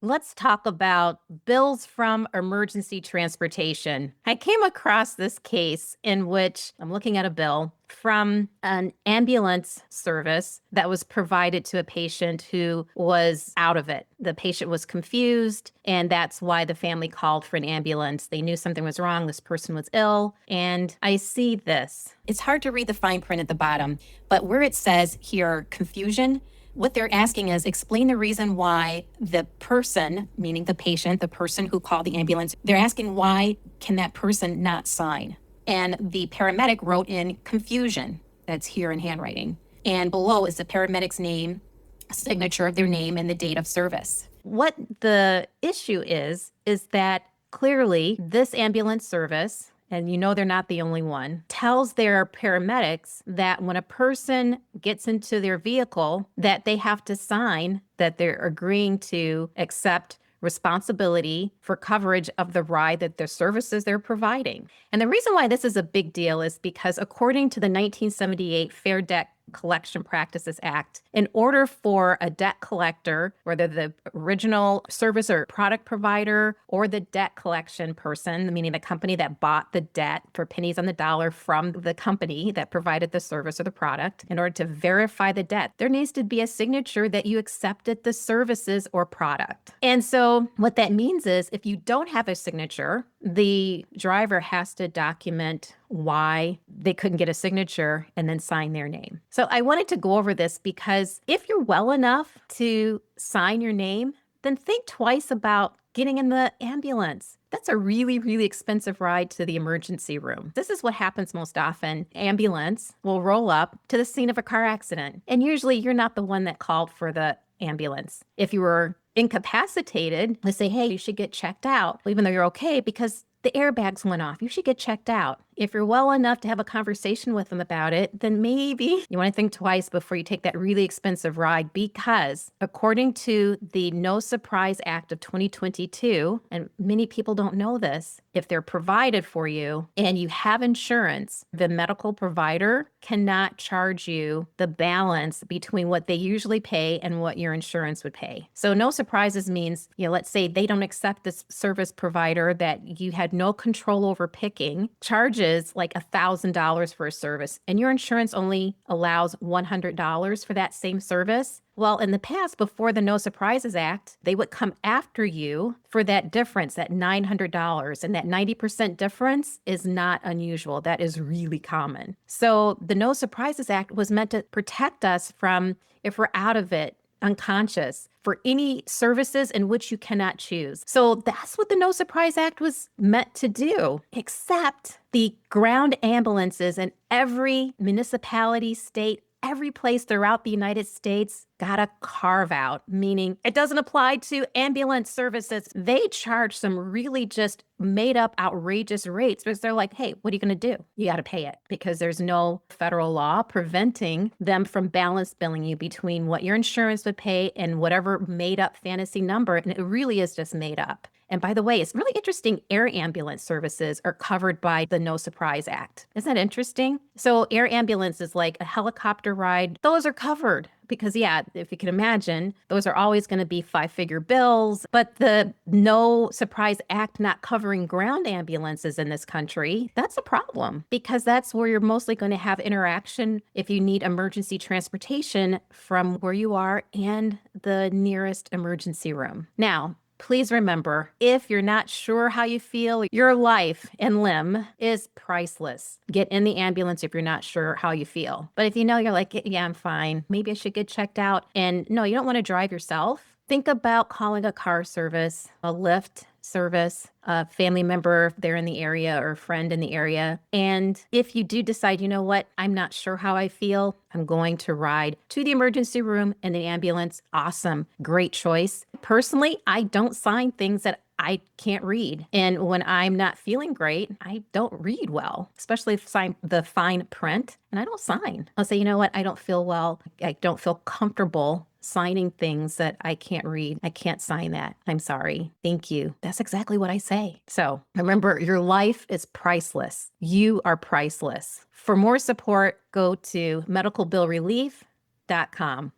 Let's talk about bills from emergency transportation. I came across this case in which I'm looking at a bill from an ambulance service that was provided to a patient who was out of it. The patient was confused, and that's why the family called for an ambulance. They knew something was wrong. This person was ill. And I see this. It's hard to read the fine print at the bottom, but where it says here, confusion, what they're asking is explain the reason why the person, meaning the patient, the person who called the ambulance, they're asking why can that person not sign? And the paramedic wrote in confusion. That's here in handwriting. And below is the paramedic's name, signature of their name, and the date of service. What the issue is that clearly this ambulance service, and you know they're not the only one, tells their paramedics that when a person gets into their vehicle, that they have to sign that they're agreeing to accept responsibility for coverage of the ride that the services they're providing. And the reason why this is a big deal is because according to the 1978 Fair Debt Collection Practices Act, in order for a debt collector, whether the original service or product provider or the debt collection person, meaning the company that bought the debt for pennies on the dollar from the company that provided the service or the product, in order to verify the debt, there needs to be a signature that you accepted the services or product. And so what that means is if you don't have a signature, the driver has to document why they couldn't get a signature and then sign their name. So I wanted to go over this because if you're well enough to sign your name, then think twice about getting in the ambulance. That's a really, really expensive ride to the emergency room. This is what happens most often. Ambulance will roll up to the scene of a car accident. And usually you're not the one that called for the ambulance. If you were incapacitated, they say, hey, you should get checked out, even though you're okay because the airbags went off. You should get checked out. If you're well enough to have a conversation with them about it, then maybe you want to think twice before you take that really expensive ride because according to the No Surprise Act of 2022, and many people don't know this, if they're provided for you and you have insurance, the medical provider cannot charge you the balance between what they usually pay and what your insurance would pay. So no surprises means, let's say they don't accept this service provider that you had no control over picking, charges like $1,000 for a service, and your insurance only allows $100 for that same service. Well, in the past, before the No Surprises Act, they would come after you for that difference, that $900. And that 90% difference is not unusual. That is really common. So the No Surprises Act was meant to protect us from, if we're out of it, unconscious, for any services in which you cannot choose. So that's what the No Surprise Act was meant to do, except the ground ambulances in every municipality, state, every place throughout the United States got a carve out, meaning it doesn't apply to ambulance services. They charge some really just made up outrageous rates because they're like, hey, what are you going to do? You got to pay it because there's no federal law preventing them from balance billing you between what your insurance would pay and whatever made up fantasy number. And it really is just made up. And by the way, it's really interesting. Air ambulance services are covered by the No Surprise Act. Isn't that interesting? So air ambulance is like a helicopter ride. Those are covered because, if you can imagine, those are always going to be 5-figure bills. But the No Surprise Act not covering ground ambulances in this country, that's a problem because that's where you're mostly going to have interaction if you need emergency transportation from where you are and the nearest emergency room. Now, please remember, if you're not sure how you feel, your life and limb is priceless. Get in the ambulance if you're not sure how you feel. But if you know you're like, yeah, I'm fine, maybe I should get checked out. And no, you don't want to drive yourself. Think about calling a car service, a Lyft service, a family member if they're in the area or a friend in the area. And if you do decide, you know what, I'm not sure how I feel, I'm going to ride to the emergency room and the ambulance. Awesome. Great choice. Personally, I don't sign things that I can't read. And when I'm not feeling great, I don't read well, especially if sign the fine print, and I don't sign. I'll say, you know what, I don't feel well. I don't feel comfortable signing things that I can't read. I can't sign that. I'm sorry. Thank you. That's exactly what I say. So remember, your life is priceless. You are priceless. For more support, go to medicalbillrelief.com.